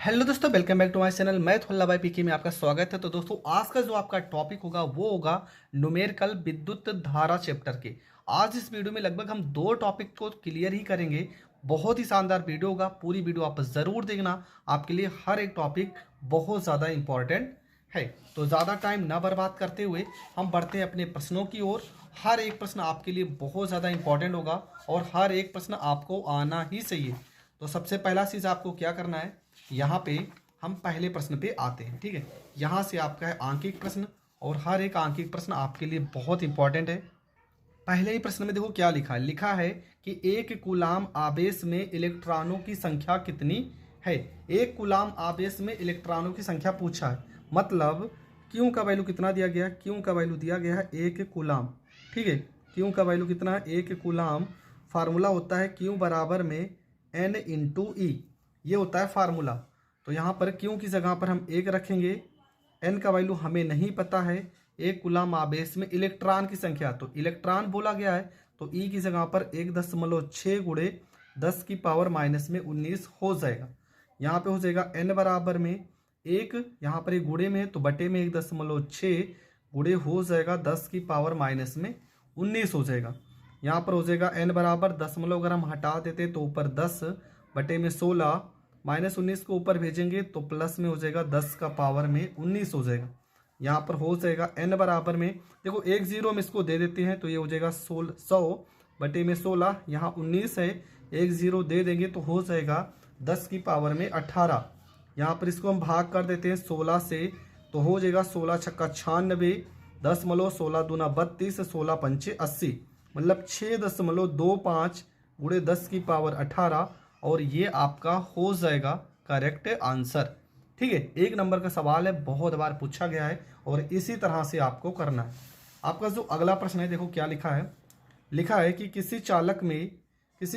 Hello दोस्तों, welcome back to my channel. मैं थोल्ला भाई पीके में आपका स्वागत है। तो दोस्तों, आज का जो आपका टॉपिक होगा वो होगा न्यूमेरिकल विद्युत धारा चैप्टर के। आज इस वीडियो में लगभग हम दो टॉपिक को क्लियर ही करेंगे। बहुत ही शानदार वीडियो होगा, पूरी वीडियो आप ज़रूर देखना। आपके लिए हर एक टॉपिक बहुत ज़्यादा इंपॉर्टेंट है। तो ज़्यादा टाइम ना बर्बाद करते हुए हम बढ़ते हैं अपने प्रश्नों की ओर। हर एक प्रश्न आपके लिए बहुत ज़्यादा इंपॉर्टेंट होगा और हर एक प्रश्न आपको आना ही चाहिए। तो सबसे पहला चीज़ आपको क्या करना है, यहाँ पे हम पहले प्रश्न पे आते हैं। ठीक है, यहाँ से आपका है आंकिक प्रश्न और हर एक आंकिक प्रश्न आपके लिए बहुत इंपॉर्टेंट है। पहले ही प्रश्न में देखो क्या लिखा है। लिखा है कि एक कूलाम आवेश में इलेक्ट्रॉनों की संख्या कितनी है। एक कूलाम आवेश में इलेक्ट्रॉनों की संख्या पूछा है, मतलब क्यू का वैल्यू कितना दिया गया है। क्यू का वैल्यू दिया गया है एक कूलाम। ठीक है, क्यू का वैल्यू कितना है, एक कूलाम। फार्मूला होता है क्यू बराबर में एन इंटू ई, ये होता है फार्मूला। तो यहाँ पर क्यू की जगह पर हम एक रखेंगे। एन का वैल्यू हमें नहीं पता है। एक कूलाम आवेश में इलेक्ट्रॉन की संख्या, तो इलेक्ट्रॉन बोला गया है, तो ई की जगह पर 1.6 गुणे 10 की पावर माइनस में 19 हो जाएगा। यहाँ पे हो जाएगा एन बराबर में एक, यहाँ पर एक गुणे में है तो बटे में 1.6 गुणे हो जाएगा 10 की पावर माइनस में 19 हो जाएगा। यहाँ पर हो जाएगा एन बराबर दशमलव, अगर हम हटा देते तो ऊपर 10 बटे में 16 माइनस 19 को ऊपर भेजेंगे तो प्लस में हो जाएगा 10 का पावर में 19 हो जाएगा। यहाँ पर हो जाएगा एन बराबर में, देखो एक जीरो में इसको दे देते हैं तो ये हो जाएगा 100 बटे में 16, यहाँ 19 है, एक जीरो दे देंगे तो हो जाएगा 10 की पावर में 18। यहाँ पर इसको हम भाग कर देते हैं 16 से, तो हो जाएगा 16 छक्का 96, 10 16 दूना 32, 16 पंचे 80, मतलब 6.25 गुणे 10 की पावर 18, और ये आपका हो जाएगा करेक्ट आंसर। ठीक है, एक नंबर का सवाल है, बहुत बार पूछा गया है और इसी तरह से आपको करना है। आपका जो अगला प्रश्न है, देखो क्या लिखा है। लिखा है कि किसी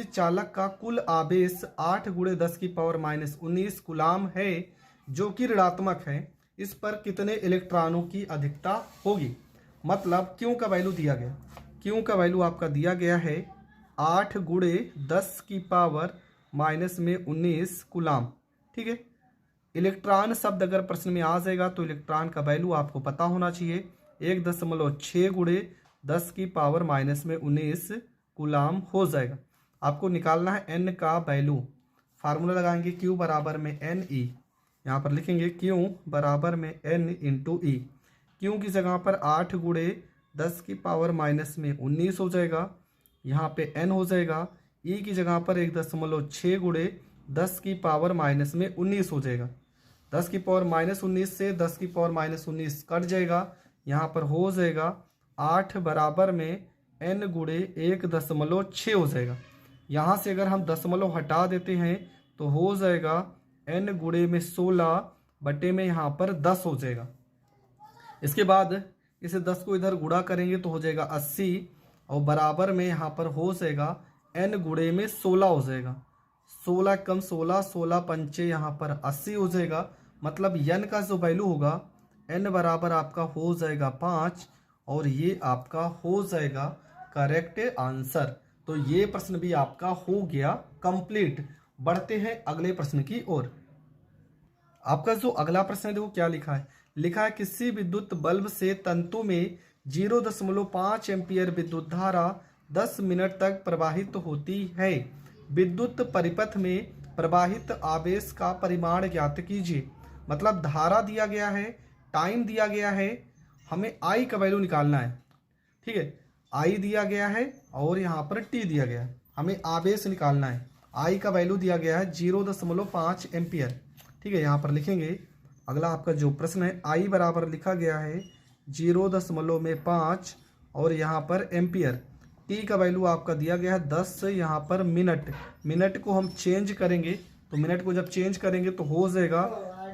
चालक का कुल आवेश 8 गुणे 10 की पावर माइनस 19 कूलाम है, जो कि ऋणात्मक है। इस पर कितने इलेक्ट्रॉनों की अधिकता होगी। मतलब क्यू का वैल्यू दिया गया, क्यू का वैल्यू आपका दिया गया है 8 गुणे 10 की पावर माइनस में 19 कूलाम। ठीक है, इलेक्ट्रॉन शब्द अगर प्रश्न में आ जाएगा तो इलेक्ट्रॉन का वैल्यू आपको पता होना चाहिए, 1.6 गुणे 10 की पावर माइनस में 19 कूलाम हो जाएगा। आपको निकालना है एन का वैल्यू। फार्मूला लगाएंगे क्यू बराबर में एन ई, यहाँ पर लिखेंगे क्यू बराबर में एन इंटू ई। क्यू की जगह पर 8 गुणे 10 की पावर माइनस में 19 हो जाएगा, यहाँ पे एन हो जाएगा। ई की जगह पर 1.6 गुणे 10 की पावर माइनस में 19 हो जाएगा। 10 की पावर माइनस 19 से 10 की पावर माइनस 19 कट जाएगा, यहाँ पर हो जाएगा 8 बराबर में एन गुणे 1.6 हो जाएगा। यहाँ से अगर हम दशमलव हटा देते हैं तो हो जाएगा एन गुणे में 16 बटे में यहाँ पर 10 हो जाएगा। इसके बाद इसे 10 को इधर गुणा करेंगे तो हो जाएगा 80, और बराबर में यहाँ पर हो जाएगा एन गुणे में 16 हो जाएगा। 16 कम 16, 16 पंचे यहाँ पर 80 हो जाएगा। मतलब एन का जो वैल्यू होगा, एन बराबर आपका हो जाएगा 5, और ये आपका हो जाएगा करेक्ट आंसर। तो ये प्रश्न भी आपका हो गया कंप्लीट। बढ़ते हैं अगले प्रश्न की ओर। आपका जो अगला प्रश्न है, देखो क्या लिखा है। लिखा है किसी विद्युत बल्ब से तंतु में 0.5 एम्पियर विद्युत धारा 10 मिनट तक प्रवाहित होती है। विद्युत परिपथ में प्रवाहित आवेश का परिमाण ज्ञात कीजिए। मतलब धारा दिया गया है, टाइम दिया गया है, हमें आई का वैल्यू निकालना है। ठीक है, आई दिया गया है और यहाँ पर टी दिया गया है, हमें आवेश निकालना है। आई का वैल्यू दिया गया है 0.5 एम्पियर। ठीक है, यहाँ पर लिखेंगे अगला आपका जो प्रश्न है, आई बराबर लिखा गया है 0.5 और यहाँ पर एम्पियर। टी का वैल्यू आपका दिया गया है 10, यहाँ पर मिनट। मिनट को हम चेंज करेंगे, तो मिनट को जब चेंज करेंगे तो हो जाएगा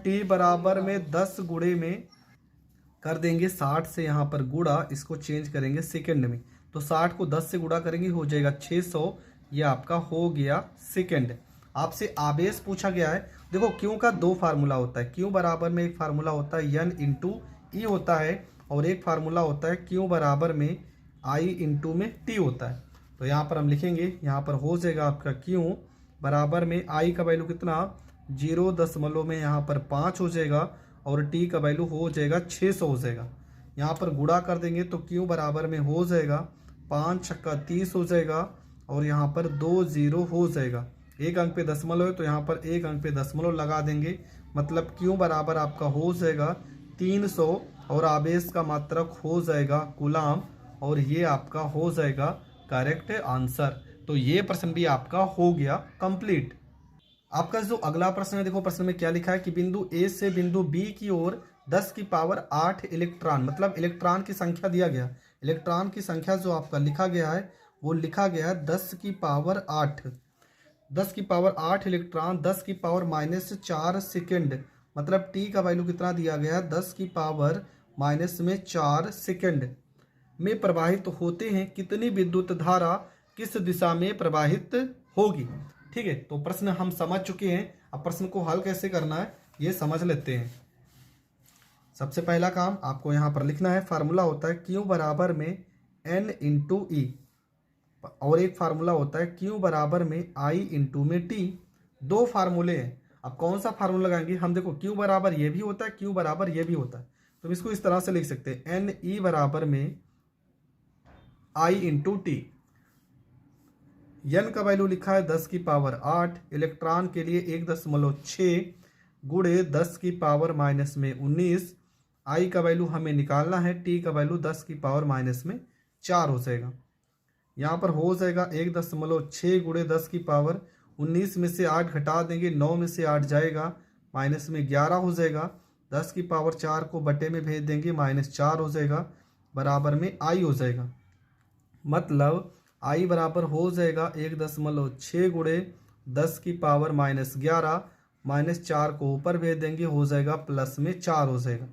टी बराबर में 10 गुणे में कर देंगे 60 से यहाँ पर गुणा, इसको चेंज करेंगे सेकंड में, तो 60 को 10 से गुणा करेंगे हो जाएगा 600। ये आपका हो गया सेकंड। आपसे आवेश पूछा गया है। देखो क्यू का दो फार्मूला होता है, क्यू बराबर में एक फार्मूला होता है एन इंटू ई होता है, और एक फार्मूला होता है क्यू बराबर में आई इंटू में टी होता है। तो यहाँ पर हम लिखेंगे, यहाँ पर हो जाएगा आपका क्यू बराबर में आई का वैल्यू कितना जीरो दशमलव में यहाँ पर 5 हो जाएगा और टी का वैल्यू हो जाएगा 600 हो जाएगा। यहाँ पर गुणा कर देंगे तो क्यू बराबर में हो जाएगा 5 छक्का 30 हो जाएगा और यहाँ पर 2 जीरो हो जाएगा। एक अंक पे दशमलव है तो यहाँ पर एक अंक पे दशमलव लगा देंगे, मतलब क्यू बराबर आपका हो जाएगा 300 और आवेश का मात्रक हो जाएगा कूलाम और ये आपका हो जाएगा करेक्ट आंसर। तो ये प्रश्न भी आपका हो गया कंप्लीट। आपका जो अगला प्रश्न है, देखो प्रश्न में क्या लिखा है कि बिंदु ए से बिंदु बी की ओर 10 की पावर 8 इलेक्ट्रॉन, मतलब इलेक्ट्रॉन की संख्या दिया गया। इलेक्ट्रॉन की संख्या जो आपका लिखा गया है वो लिखा गया है 10 की पावर 8। 10 की पावर 8 इलेक्ट्रॉन 10 की पावर -4 सेकेंड, मतलब टी का वैल्यू कितना दिया गया है 10 की पावर -4 सेकेंड में प्रवाहित होते हैं। कितनी विद्युत धारा किस दिशा में प्रवाहित होगी। ठीक है, तो प्रश्न हम समझ चुके हैं। अब प्रश्न को हल कैसे करना है ये समझ लेते हैं। सबसे पहला काम आपको यहाँ पर लिखना है, फार्मूला होता है Q बराबर में N इंटू ई और एक फार्मूला होता है Q बराबर में I इंटू में T। दो फार्मूले हैं। अब कौन सा फार्मूला लगाएंगे हम, देखो Q बराबर ये भी होता है, Q बराबर ये भी होता है, तो हम इसको इस तरह से लिख सकते हैं N E बराबर में I इंटू टी। एन का वैल्यू लिखा है 10 की पावर 8, इलेक्ट्रॉन के लिए 1.6 गुणे 10 की पावर -19। आई का वैल्यू हमें निकालना है, टी का वैल्यू 10 की पावर -4 हो जाएगा। यहाँ पर हो जाएगा 1.6 गुणे 10 की पावर 19 में से 8 घटा देंगे, 9 में से 8 जाएगा, -11 हो जाएगा। 10 की पावर 4 को बटे में भेज देंगे, -4 हो जाएगा, बराबर में आई हो जाएगा। मतलब आई बराबर हो जाएगा 1.6 गुणे 10 की पावर -11, -4 को ऊपर भेज देंगे, हो जाएगा +4 हो जाएगा।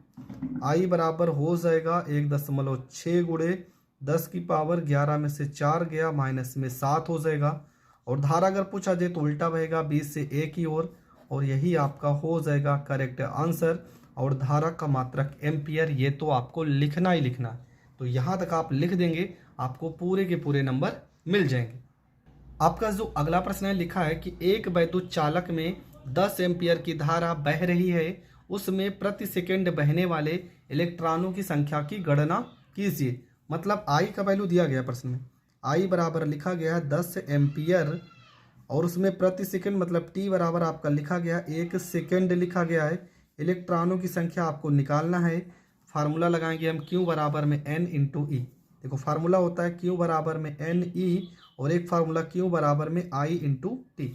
आई बराबर हो जाएगा 1.6 गुणे 10 की पावर 11 में से 4 गया, -7 हो जाएगा। और धारा अगर पूछा जाए तो उल्टा बहेगा 20 से ए की ओर, और यही आपका हो जाएगा करेक्ट आंसर। और धारा का मात्रक एम्पियर, ये तो आपको लिखना ही लिखना है। तो यहाँ तक आप लिख देंगे, आपको पूरे के पूरे नंबर मिल जाएंगे। आपका जो अगला प्रश्न है लिखा है कि एक वैद्युत चालक में 10 एम्पियर की धारा बह रही है, उसमें प्रति सेकंड बहने वाले इलेक्ट्रॉनों की संख्या की गणना कीजिए। मतलब आई का वैल्यू दिया गया प्रश्न में, आई बराबर लिखा गया है 10 एम्पियर और उसमें प्रति सेकंड मतलब टी बराबर आपका लिखा गया 1 सेकंड लिखा गया है। इलेक्ट्रॉनों की संख्या आपको निकालना है। फार्मूला लगाएंगे हम Q बराबर में N इंटू ई। देखो फार्मूला होता है Q बराबर में N E और एक फार्मूला Q बराबर में I इंटू टी।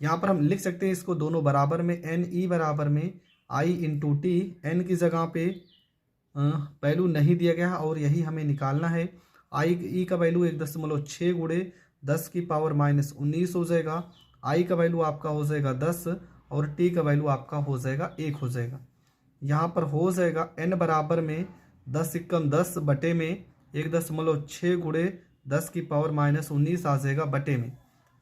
यहाँ पर हम लिख सकते हैं इसको दोनों बराबर में, N E बराबर में I इंटू टी। N की जगह पे वैल्यू नहीं दिया गया और यही हमें निकालना है। I E का वैल्यू 1.6 गुणे 10 की पावर -19 हो जाएगा। I का वैल्यू आपका हो जाएगा 10 और T का वैल्यू आपका हो जाएगा 1 हो जाएगा। यहाँ पर हो जाएगा N बराबर में 10 × 10 बटे में 1.6 गुणे 10 की पावर -19 आ जाएगा बटे में।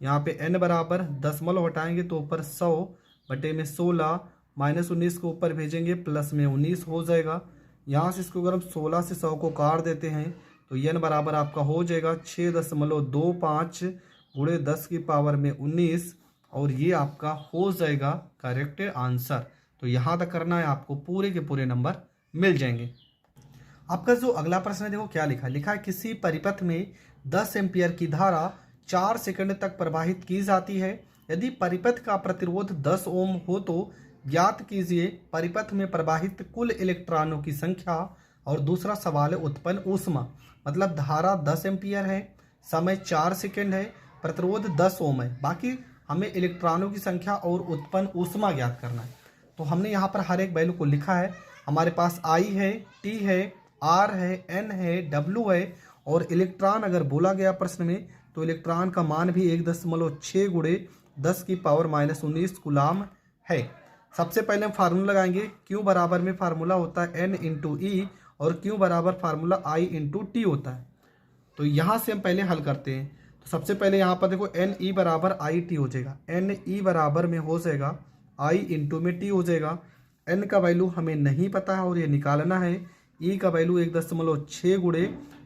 यहाँ पे N बराबर दशमलव हटाएंगे तो ऊपर 100 बटे में 16, -19 को ऊपर भेजेंगे प्लस में 19 हो जाएगा। यहाँ से इसको अगर हम 16 से 100 को काट देते हैं तो N बराबर आपका हो जाएगा 6.25 गुणे 10 की पावर में 19 और ये आपका हो जाएगा करेक्ट आंसर। तो यहाँ तक करना है आपको, पूरे के पूरे नंबर मिल जाएंगे। आपका जो अगला प्रश्न है देखो क्या लिखा है, लिखा है किसी परिपथ में 10 एम्पियर की धारा 4 सेकंड तक प्रवाहित की जाती है। यदि परिपथ का प्रतिरोध 10 ओम हो तो ज्ञात कीजिए परिपथ में प्रवाहित कुल इलेक्ट्रॉनों की संख्या। और दूसरा सवाल है उत्पन्न ऊष्मा। मतलब धारा 10 एम्पियर है, समय 4 सेकंड है, प्रतिरोध 10 ओम है, बाकी हमें इलेक्ट्रॉनों की संख्या और उत्पन्न ऊष्मा ज्ञात करना है। तो हमने यहाँ पर हर एक वैल्यू को लिखा है। हमारे पास I है, T है, R है, N है, W है और इलेक्ट्रॉन अगर बोला गया प्रश्न में तो इलेक्ट्रॉन का मान भी 1.6 गुणे 10 की पावर -19 कूलाम है। सबसे पहले हम फार्मूला लगाएंगे। Q बराबर में फार्मूला होता है N इंटू ई और Q बराबर फार्मूला I इंटू टी होता है। तो यहाँ से हम पहले हल करते हैं। तो सबसे पहले यहाँ पर देखो N E बराबर I T हो जाएगा। N E बराबर में हो जाएगा I इंटू में T हो जाएगा। N का वैल्यू हमें नहीं पता है और ये निकालना है। E का वैल्यू 1.6 गुणे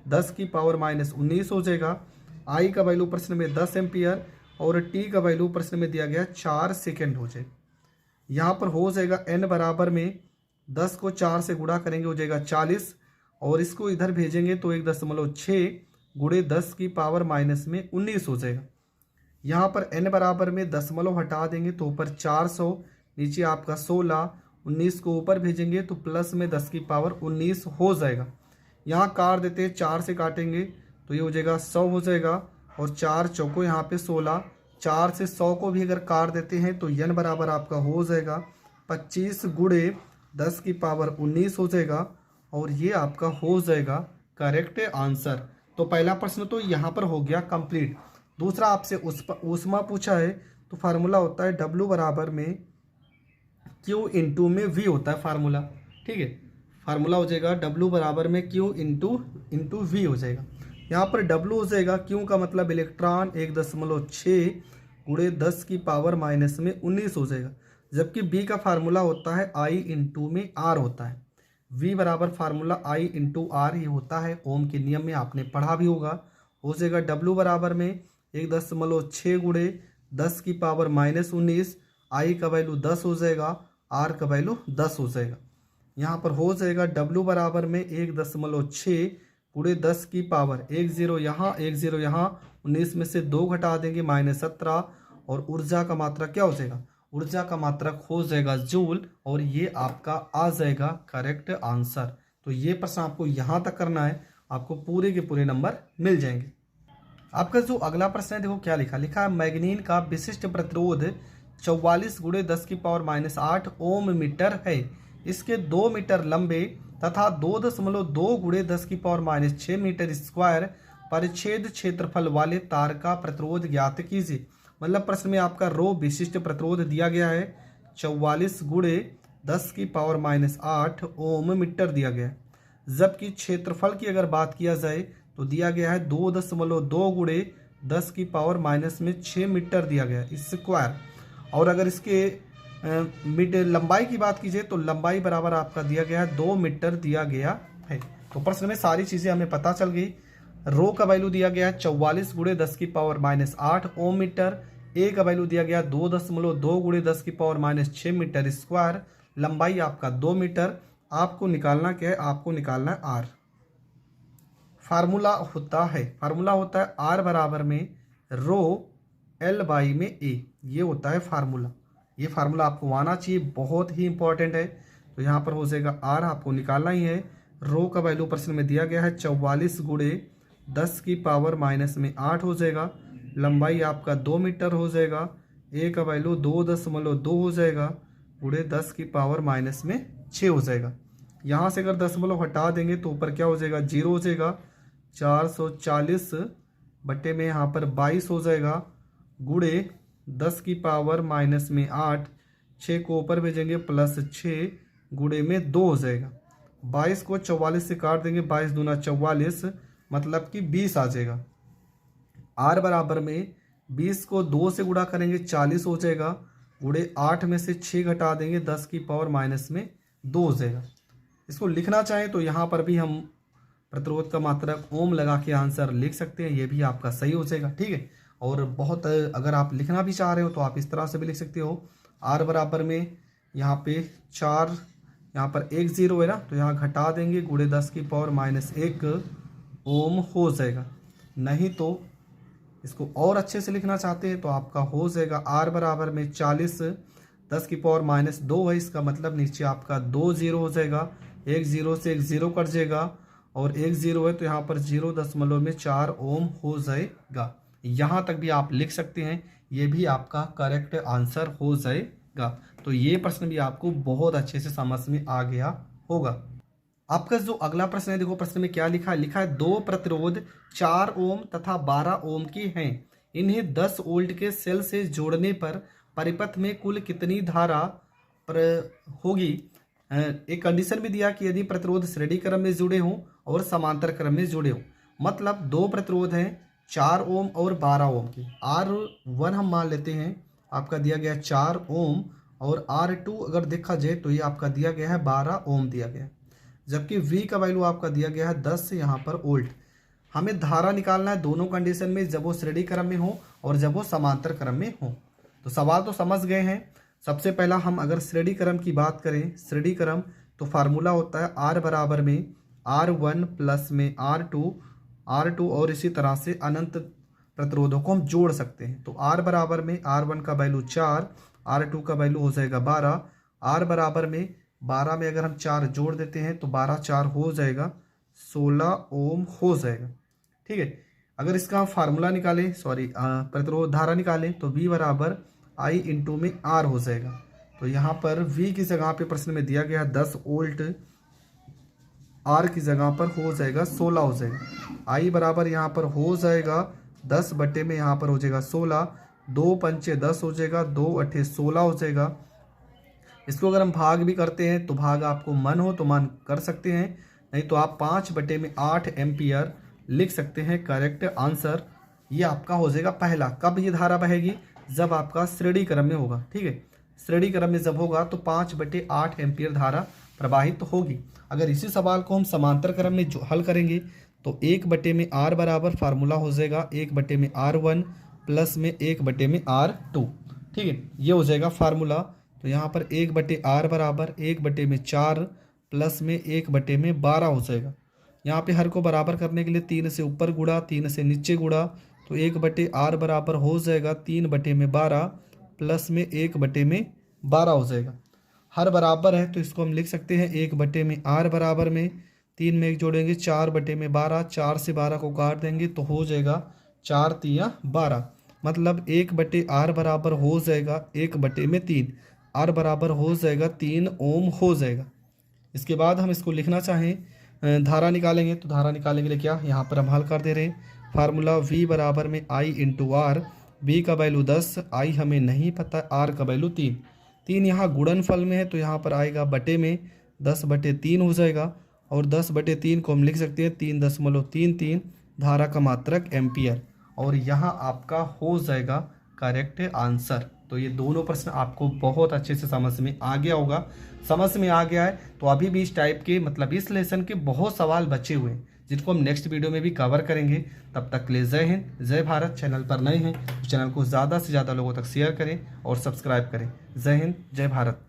10 की पावर -19 हो जाएगा। I का वैल्यू प्रश्न में 10 एम्पियर और T का वैल्यू प्रश्न में दिया गया 4 सेकेंड हो जाएगा। यहाँ पर हो जाएगा n बराबर में 10 को 4 से गुणा करेंगे हो जाएगा 40, और इसको इधर भेजेंगे तो 1.6 गुणे 10 की पावर माइनस में 19 हो जाएगा। यहाँ पर n बराबर में दशमलव हटा देंगे तो ऊपर 400, नीचे आपका 16, 19 को ऊपर भेजेंगे तो प्लस में 10 की पावर 19 हो जाएगा। यहाँ काट देते हैं, 4 से काटेंगे तो ये हो जाएगा 100 हो जाएगा, और 4 चौको यहाँ पे 16, 4 से 100 को भी अगर काट देते हैं तो n बराबर आपका हो जाएगा 25 गुणे 10 की पावर 19 हो जाएगा, और ये आपका हो जाएगा करेक्ट आंसर। तो पहला प्रश्न तो यहाँ पर हो गया कंप्लीट। दूसरा आपसे ऊष्मा पूछा है, तो फार्मूला होता है W बराबर में Q इंटू में V होता है फार्मूला, ठीक है। फार्मूला हो जाएगा W बराबर में Q इंटू V हो जाएगा। यहाँ पर W हो जाएगा, Q का मतलब इलेक्ट्रॉन 1.6 गुणे 10 की पावर माइनस में 19 हो जाएगा, जबकि B का फार्मूला होता है I इंटू में R होता है। V बराबर फार्मूला I इंटू R ये होता है, ओम के नियम में आपने पढ़ा भी होगा। हो जाएगा W बराबर में 1.6 गुणे 10 की पावर माइनस 19, I का वैल्यू 10 हो जाएगा, R का वैल्यू 10 हो जाएगा। यहाँ पर हो जाएगा W बराबर में 1.6 गुणे 10 की पावर 10 यहाँ 10 यहाँ, 19 में से 2 घटा देंगे -17, और ऊर्जा का मात्रक क्या हो जाएगा, ऊर्जा का मात्रक हो जाएगा जूल, और ये आपका आ जाएगा करेक्ट आंसर। तो ये प्रश्न आपको यहाँ तक करना है, आपको पूरे के पूरे नंबर मिल जाएंगे। आपका जो अगला प्रश्न है देखो क्या लिखा है, मैग्नीन का विशिष्ट प्रतिरोध 44 गुणे 10 की पावर -8 ओम मीटर है। इसके 2 मीटर लंबे तथा 2.2 गुणे 10 की पावर -6 मीटर स्क्वायर परिच्छेद क्षेत्रफल वाले तार का प्रतिरोध ज्ञात कीजिए। मतलब प्रश्न में आपका रो विशिष्ट प्रतिरोध दिया गया है 44 गुणे 10 की पावर -8 ओम मीटर दिया गया है, जबकि क्षेत्रफल की अगर बात किया जाए तो दिया गया है 2.2 गुणे 10 की पावर -6 मीटर दिया गया है स्क्वायर। और अगर इसके लंबाई की बात कीजिए तो लंबाई बराबर आपका दिया गया है 2 मीटर दिया गया है। तो प्रश्न में सारी चीज़ें हमें पता चल गई। रो का वैल्यू दिया गया है 44 गुणे 10 की पावर -8 ओम मीटर, ए का वैल्यू दिया गया 2.2 गुणे 10 की पावर -6 मीटर स्क्वायर, लंबाई आपका 2 मीटर। आपको निकालना क्या है, आपको निकालना है आर। फार्मूला होता है आर बराबर में रो एल बाई में ए, ये होता है फार्मूला। ये फार्मूला आपको आना चाहिए, बहुत ही इंपॉर्टेंट है। तो यहाँ पर हो जाएगा आर, आपको निकालना ही है। रो का वैल्यू प्रश्न में दिया गया है 44 गुणे 10 की पावर -8 हो जाएगा, लंबाई आपका 2 मीटर हो जाएगा, ए का वैल्यू 2.2 हो जाएगा गुणे 10 की पावर -6 हो जाएगा। यहाँ से अगर दशमलव हटा देंगे तो ऊपर क्या हो जाएगा, 0 हो जाएगा। 440 बटे में यहाँ पर 22 हो जाएगा गुणे 10 की पावर -8, 6 को ऊपर भेजेंगे +6 गुणे में 2 हो जाएगा। 22 को 44 से काट देंगे, 22 दूना 44, मतलब कि 20 आ जाएगा। आर बराबर में 20 को 2 से गुणा करेंगे 40 हो जाएगा, गुणे 8 में से 6 घटा देंगे 10 की पावर -2 हो जाएगा। इसको लिखना चाहें तो यहाँ पर भी हम प्रतिरोध का मात्रक ओम लगा के आंसर लिख सकते हैं, ये भी आपका सही हो जाएगा, ठीक है। और बहुत अगर आप लिखना भी चाह रहे हो तो आप इस तरह से भी लिख सकते हो। आर बराबर में यहाँ पे 4, यहाँ पर 1 0 है ना, तो यहाँ घटा देंगे गुणे 10 की पावर -1 ओम हो जाएगा। नहीं तो इसको और अच्छे से लिखना चाहते हैं तो आपका हो जाएगा आर बराबर में 40, 10 की पावर -2 है, इसका मतलब नीचे आपका 2 0 हो जाएगा। 1 0 से 1 0 कट जाएगा, और 1 0 है तो यहाँ पर 0.4 ओम हो जाएगा। यहाँ तक भी आप लिख सकते हैं, ये भी आपका करेक्ट आंसर हो जाएगा। तो ये प्रश्न भी आपको बहुत अच्छे से समझ में आ गया होगा। आपका जो अगला प्रश्न है देखो, प्रश्न में क्या लिखा है, 2 प्रतिरोध 4 ओम तथा 12 ओम के हैं। इन्हें 10 वोल्ट के सेल से जोड़ने पर परिपथ में कुल कितनी धारा होगी। एक कंडीशन भी दिया कि यदि प्रतिरोध श्रेणी क्रम में जुड़े हों और समांतर क्रम में जुड़े हों। मतलब 2 प्रतिरोध हैं 4 ओम और 12 ओम की। R1 हम मान लेते हैं, आपका दिया गया 4 ओम, और R2 अगर देखा जाए तो ये आपका दिया गया है 12 ओम दिया गया है, जबकि V का वैल्यू आपका दिया गया है 10 यहाँ पर वोल्ट। हमें धारा निकालना है दोनों कंडीशन में, जब वो श्रेणी क्रम में हो और जब वो समांतर क्रम में हो। तो सवाल तो समझ गए हैं। सबसे पहला हम अगर श्रेणी क्रम की बात करें, श्रेणी क्रम तो फार्मूला होता है R बराबर में R1 प्लस में R2 और इसी तरह से अनंत प्रतिरोधों को हम जोड़ सकते हैं। तो R बराबर में R1 का वैल्यू 4, R2 का वैल्यू हो जाएगा 12, R बराबर में 12 में अगर हम 4 जोड़ देते हैं तो 12 4 हो जाएगा 16 ओम हो जाएगा। ठीक है, अगर इसका हम फार्मूला निकालें, प्रतिरोध धारा निकालें तो V बराबर I इंटू में R हो जाएगा। तो यहाँ पर V की जगह पे प्रश्न में दिया गया 10 वोल्ट, R की जगह पर हो जाएगा 16 हो जाएगा। I बराबर यहाँ पर हो जाएगा 10 बटे में यहाँ पर हो जाएगा 16, 2 पंचे 10 हो जाएगा, 2 अट्ठे 16 हो जाएगा। इसको अगर हम भाग भी करते हैं तो भाग आपको मन हो तो मन कर सकते हैं, नहीं तो आप 5 बटे में 8 एम्पियर लिख सकते हैं। करेक्ट आंसर ये आपका हो जाएगा पहला। कब ये धारा बहेगी? जब आपका श्रेणी क्रम में होगा। ठीक है, श्रेणी क्रम में जब होगा तो 5 बटे 8 एम्पियर धारा प्रवाहित तो होगी। अगर इसी सवाल को हम समांतर क्रम में हल करेंगे तो 1 बटे में R बराबर फार्मूला हो जाएगा 1 बटे में R1 प्लस में 1 बटे में R2। ठीक है, ये हो जाएगा फार्मूला। तो यहाँ पर 1 बटे R बराबर 1 बटे में 4 प्लस में 1 बटे में 12 हो जाएगा। यहाँ पे हर को बराबर करने के लिए 3 से ऊपर गुणा 3 से नीचे गुणा, तो 1 बटे R बराबर हो जाएगा 3 बटे में 12 प्लस में 1 बटे में 12 हो जाएगा। हर बराबर है तो इसको हम लिख सकते हैं 1 बटे में R बराबर में 3 में 1 जोड़ेंगे 4 बटे में 12, 4 से 12 को काट देंगे तो हो जाएगा 4 तिया 12, मतलब 1 बटे R बराबर हो जाएगा 1 बटे में 3, R बराबर हो जाएगा 3 ओम हो जाएगा। इसके बाद हम इसको लिखना चाहें धारा निकालेंगे तो धारा निकालने के लिए क्या यहाँ पर हम हल कर दे रहे हैं। फार्मूला V बराबर में I इंटू R, V का वैल्यू 10, I हमें नहीं पता, R का वैल्यू 3 यहाँ गुणनफल में है तो यहाँ पर आएगा बटे में 10 बटे 3 हो जाएगा, और 10 बटे 3 को हम लिख सकते हैं 3.33 धारा का मात्रक एम्पियर, और यहाँ आपका हो जाएगा करेक्ट आंसर। तो ये दोनों प्रश्न आपको बहुत अच्छे से समझ में आ गया होगा। समझ में आ गया है तो अभी भी इस टाइप के मतलब इस लेसन के बहुत सवाल बचे हुए हैं जिनको हम नेक्स्ट वीडियो में भी कवर करेंगे। तब तक के लिए जय हिंद, जय भारत। चैनल पर नए हैं तो चैनल को ज़्यादा से ज़्यादा लोगों तक शेयर करें और सब्सक्राइब करें। जय हिंद, जय भारत।